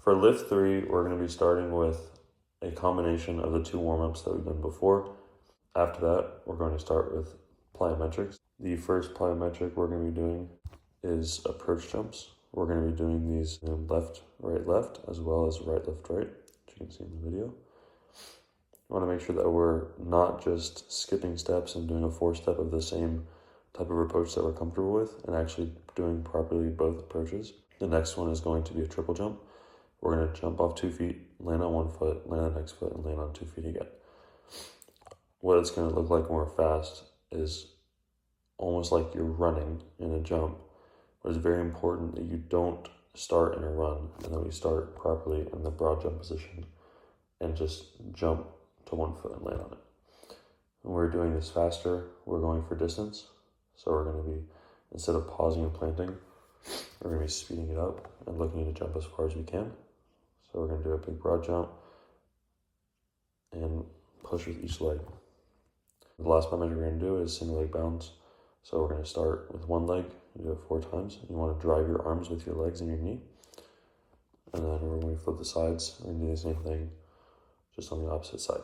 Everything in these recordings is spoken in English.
For lift 3, we're going to be starting with a combination of the 2 warm-ups that we've done before. After that, we're going to start with plyometrics. The first plyometric we're going to be doing is approach jumps. We're going to be doing these in left, right, as well as right, left, right, which you can see in the video. I want to make sure that we're not just skipping steps and doing a 4-step of the same type of approach that we're comfortable with, and actually doing properly both approaches. The next one is going to be a triple jump. We're going to jump off 2 feet, land on 1 foot, land on the next foot, and land on 2 feet again. What it's going to look like when we're fast is almost like you're running in a jump, but it's very important that you don't start in a run, and that we start properly in the broad jump position and just jump to 1 foot and land on it. When we're doing this faster, we're going for distance. So we're going to be, instead of pausing and planting, we're going to be speeding it up and looking to jump as far as we can. So we're going to do a big broad jump and push with each leg. The last measure we're going to do is single leg bounds. So we're going to start with 1 leg, you do it 4 times. You want to drive your arms with your legs and your knee. And then when we flip the sides, we're going to do the same thing, just on the opposite side.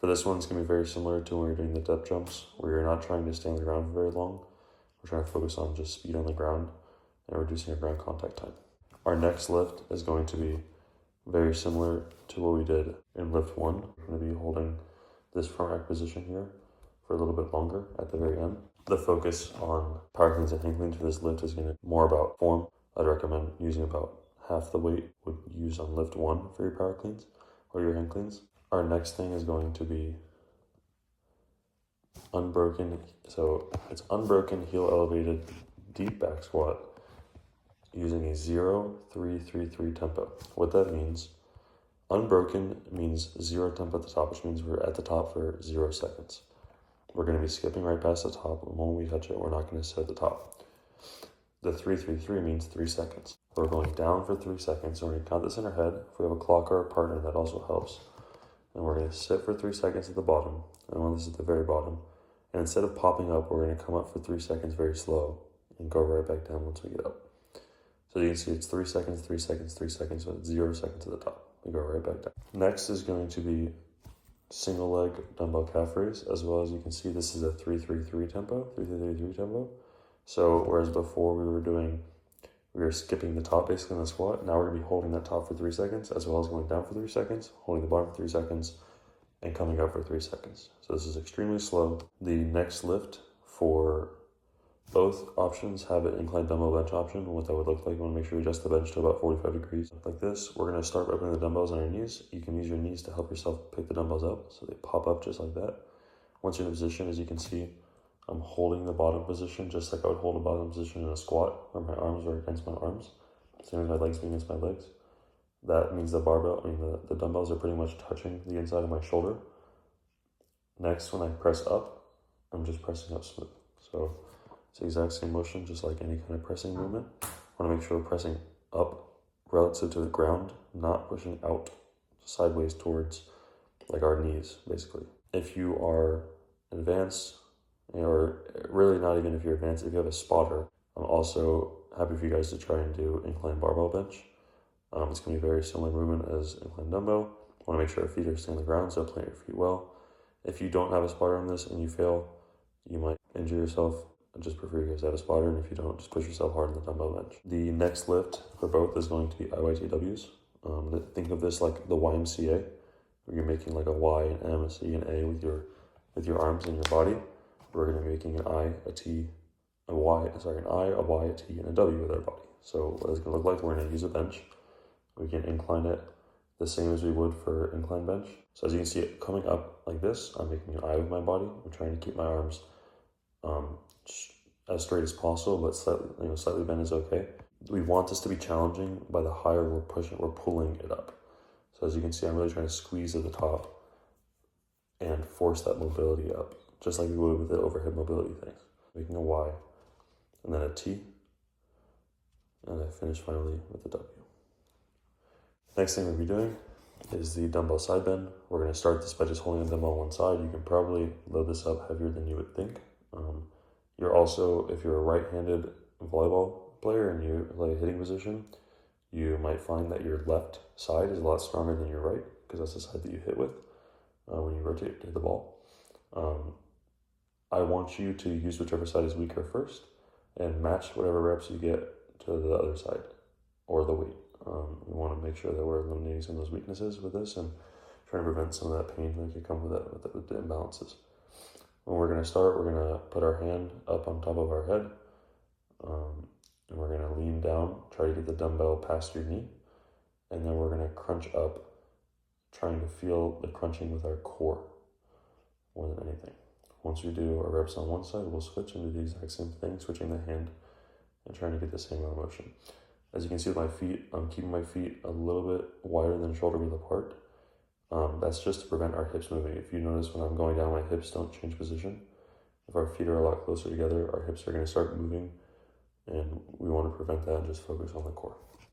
For this one, it's going to be very similar to when we're doing the depth jumps, where you're not trying to stay on the ground for very long. We're trying to focus on just speed on the ground and reducing our ground contact time. Our next lift is going to be very similar to what we did in lift 1. We're going to be holding this front rack position here for a little bit longer at the very end. The focus on power cleans and hang cleans for this lift is going to be more about form. I'd recommend using about half the weight would use on lift 1 for your power cleans or your hang cleans. Our next thing is going to be unbroken. So it's unbroken heel elevated deep back squat using a 0-3-3-3 tempo. What that means, unbroken means 0 tempo at the top, which means we're at the top for 0 seconds. We're going to be skipping right past the top. The moment we touch it, we're not going to sit at the top. The 3-3-3 means 3 seconds. We're going down for 3 seconds. So we're going to count this in our head. If we have a clock or a partner, that also helps. And we're going to sit for 3 seconds at the bottom, and when this is at the very bottom. And instead of popping up, we're going to come up for 3 seconds very slow and go right back down once we get up. So you can see it's 3 seconds, 3 seconds, 3 seconds, so it's 0 seconds at the top. We go right back down. Next is going to be single leg dumbbell calf raise, as well as you can see this is a 3-3-3 tempo, 3-3-3 tempo. So whereas before we were skipping the top basically in the squat, now we're going to be holding that top for 3 seconds, as well as going down for 3 seconds, holding the bottom for 3 seconds, and coming up for 3 seconds. So this is extremely slow. The next lift for both options have an incline dumbbell bench option. What that would look like, you want to make sure you adjust the bench to about 45 degrees. Like this, we're going to start by putting the dumbbells on our knees. You can use your knees to help yourself pick the dumbbells up, so they pop up just like that. Once you're in a position, as you can see, I'm holding the bottom position just like I would hold a bottom position in a squat, where my arms are against my arms, same as my legs being against my legs. That means the dumbbells are pretty much touching the inside of my shoulder. Next, when I press up, I'm just pressing up smooth. So it's the exact same motion, just like any kind of pressing movement. I want to make sure we're pressing up relative to the ground, not pushing out sideways towards like our knees, basically. If you are advanced, or really not even if you're advanced, if you have a spotter, I'm also happy for you guys to try and do incline barbell bench. It's going to be a very similar movement as incline dumbbell. I want to make sure our feet are staying on the ground, so plant your feet well. If you don't have a spotter on this and you fail, you might injure yourself. I just prefer you guys to have a spotter, and if you don't, just push yourself hard on the dumbbell bench. The next lift for both is going to be IYTWs. Think of this like the YMCA, where you're making like a Y, an M, a C, an A with your arms and your body. We're going to be making an I, a T, a Y, an I, a Y, a T, and a W with our body. So what it's going to look like, we're going to use a bench. We can incline it the same as we would for incline bench. So as you can see it coming up like this, I'm making an I with my body. I'm trying to keep my arms as straight as possible, but slightly bent is okay. We want this to be challenging by the higher we're pulling it up. So as you can see, I'm really trying to squeeze at the top and force that mobility up, just like we would with the overhead mobility things. Making a Y, and then a T, and I finish finally with the W. Next thing we'll be doing is the dumbbell side bend. We're going to start this by just holding the dumbbell on one side. You can probably load this up heavier than you would think. You're also, if you're a right-handed volleyball player and you play a hitting position, You might find that your left side is a lot stronger than your right, because that's the side that you hit with when you rotate to hit the ball. I want you to use whichever side is weaker first and match whatever reps you get to the other side or the weight. We want to make sure that we're eliminating some of those weaknesses with this and trying to prevent some of that pain that could come with the imbalances. When we're going to start, we're going to put our hand up on top of our head, and we're going to lean down, try to get the dumbbell past your knee, and then we're going to crunch up, trying to feel the crunching with our core more than anything. Once we do our reps on one side, we'll switch and do the exact same thing, switching the hand and trying to get the same amount of motion. As you can see with my feet, I'm keeping my feet a little bit wider than shoulder width apart. That's just to prevent our hips moving. If you notice when I'm going down, my hips don't change position. If our feet are a lot closer together, our hips are going to start moving, and we want to prevent that and just focus on the core.